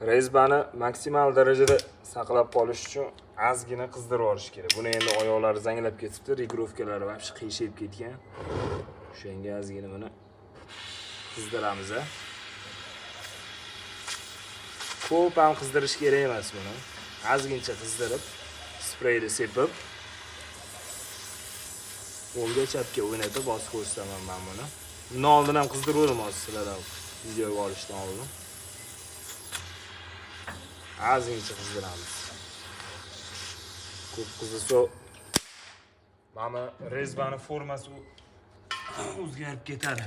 Rezbani maksimal darajada saqlab qolish uchun ozgina qizdirib olish kerak. Buni endi oyoqlari zanglab ketibdi, regrovkalari vobshe qiyshayib ketgan. O'shanga ozgina buni qizdiramiz. Ko'p ham qizdirish kerak emas buni. Ozgincha qizdirib, spreyni sepib, o'ngga chapga o'ynatib bosib ko'rsataman men buni. Bundan oldin ham qizdirdim sizlarga videoga olishdan oldin. Ozgincha qizdiramiz. Ko'p qizdirsa mana rezbani formasi o'zgarib ketadi.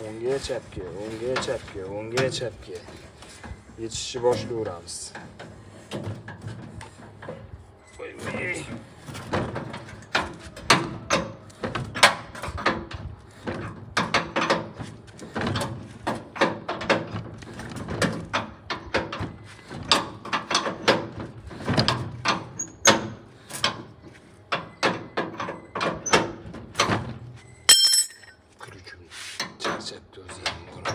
O'ngga chapga, o'ngga chapga, o'ngga chapga yetishni boshlayveramiz. Voy. Charchabdi o'zi ham buni.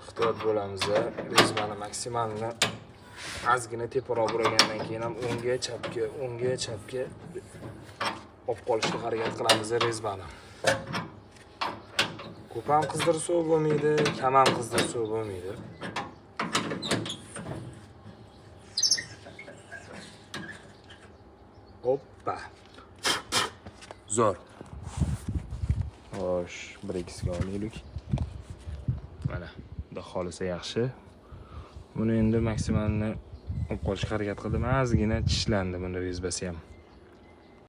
Ehtiyot bo'lamiz. Rezbani maksimalni ozgina teparoq buragandan keyin ham o'ngga chapga olib qolishga harakat qilamiz rezbani. Ko'p ham qizdirsa bo'lmaydi, kam ham qizdirsa bo'lmaydi. Hoppa. Zo'r. Xo'sh, bir-ikkisiga olaylik. Mana, bunday xolisa yaxshi. Buni endi maksimalni olib qolishga harakat qildim. Ozgina tishlandi bunda rezbasi ham.